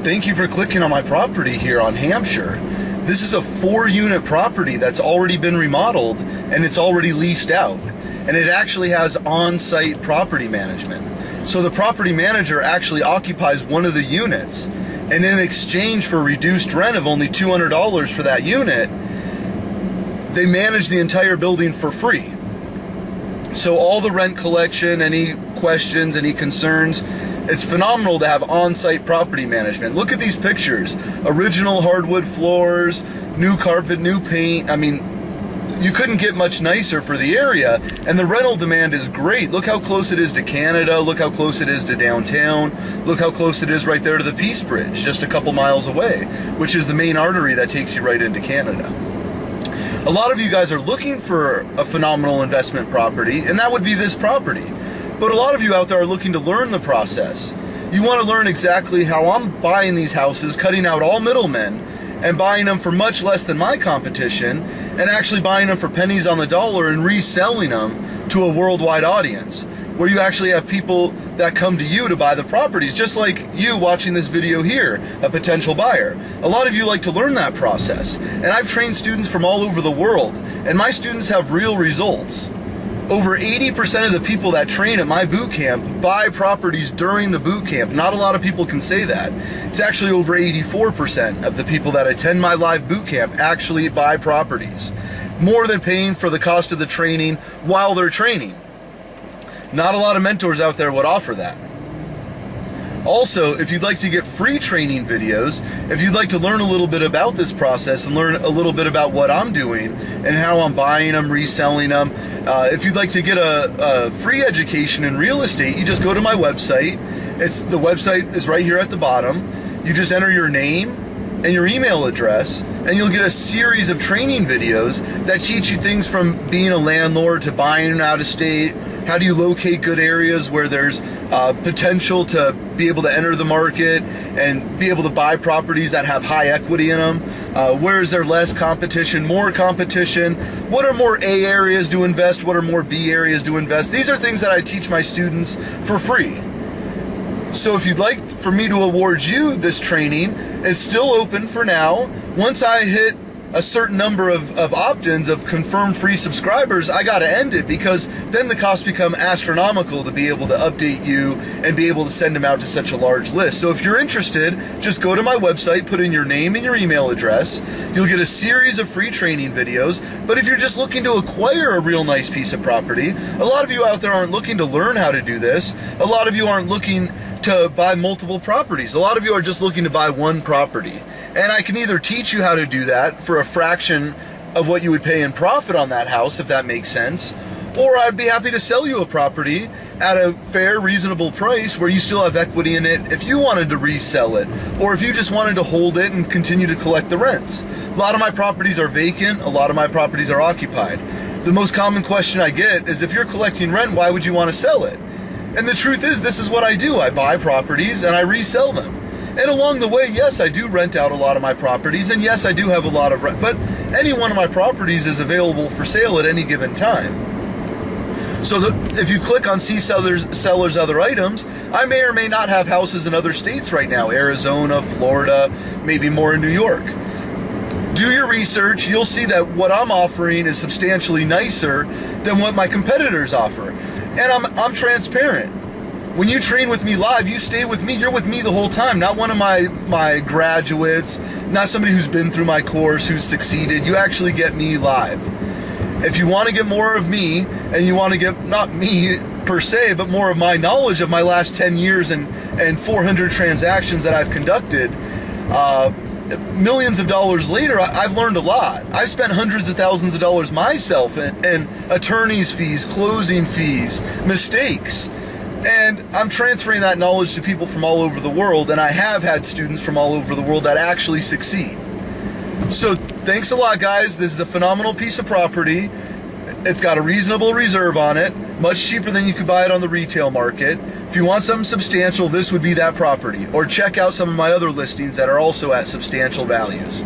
Thank you for clicking on my property here on Hampshire. This is a 4-unit property that's already been remodeled and it's already leased out. And it actually has on-site property management. So the property manager actually occupies one of the units, and in exchange for reduced rent of only $200 for that unit, they manage the entire building for free. So all the rent collection, any questions, any concerns, it's phenomenal to have on-site property management. Look at these pictures. Original hardwood floors, new carpet, new paint. I mean, you couldn't get much nicer for the area, and the rental demand is great. Look how close it is to Canada. Look how close it is to downtown. Look how close it is right there to the Peace Bridge, just a couple miles away, which is the main artery that takes you right into Canada. A lot of you guys are looking for a phenomenal investment property, and that would be this property. But a lot of you out there are looking to learn the process. You want to learn exactly how I'm buying these houses, cutting out all middlemen, and buying them for much less than my competition, and actually buying them for pennies on the dollar and reselling them to a worldwide audience, where you actually have people that come to you to buy the properties, just like you watching this video here, a potential buyer. A lot of you like to learn that process, and I've trained students from all over the world, and my students have real results. Over 80% of the people that train at my boot camp buy properties during the boot camp. Not a lot of people can say that. It's actually over 84% of the people that attend my live boot camp actually buy properties, more than paying for the cost of the training while they're training. Not a lot of mentors out there would offer that. Also, if you'd like to get free training videos, if you'd like to learn a little bit about this process and learn a little bit about what I'm doing and how I'm buying them, reselling them, if you'd like to get a free education in real estate, you just go to my website. The website is right here at the bottom. You just enter your name and your email address, and you'll get a series of training videos that teach you things from being a landlord to buying out of state. How do you locate good areas where there's potential to be able to enter the market and be able to buy properties that have high equity in them? Where is there less competition, more competition? What are more A areas to invest? What are more B areas to invest? These are things that I teach my students for free. So if you'd like for me to award you this training, it's still open for now. Once I hit a certain number of opt-ins of confirmed free subscribers, I gotta end it, because then the costs become astronomical to be able to update you and be able to send them out to such a large list. So if you're interested, just go to my website, put in your name and your email address. You'll get a series of free training videos. But if you're just looking to acquire a real nice piece of property, a lot of you out there aren't looking to learn how to do this. A lot of you aren't looking to buy multiple properties. A lot of you are just looking to buy one property. And I can either teach you how to do that for a fraction of what you would pay in profit on that house, if that makes sense, or I'd be happy to sell you a property at a fair, reasonable price where you still have equity in it if you wanted to resell it, or if you just wanted to hold it and continue to collect the rents. A lot of my properties are vacant, a lot of my properties are occupied. The most common question I get is, if you're collecting rent, why would you want to sell it? And the truth is, this is what I do. I buy properties and I resell them. And along the way, yes, I do rent out a lot of my properties, and yes, I do have a lot of rent, but any one of my properties is available for sale at any given time. So if you click on see sellers other items, I may or may not have houses in other states right now, Arizona, Florida, maybe more in New York. Do your research. You'll see that what I'm offering is substantially nicer than what my competitors offer. And I'm transparent. When you train with me live, you stay with me. You're with me the whole time, not one of my graduates, not somebody who's been through my course, who's succeeded. You actually get me live. If you want to get more of me, and you want to get, not me per se, but more of my knowledge of my last 10 years and 400 transactions that I've conducted, millions of dollars later, I've learned a lot. I've spent hundreds of thousands of dollars myself in attorney's fees, closing fees, mistakes. And I'm transferring that knowledge to people from all over the world, and I have had students from all over the world that actually succeed. So thanks a lot, guys. This is a phenomenal piece of property. It's got a reasonable reserve on it, much cheaper than you could buy it on the retail market. If you want something substantial, this would be that property. Or check out some of my other listings that are also at substantial values.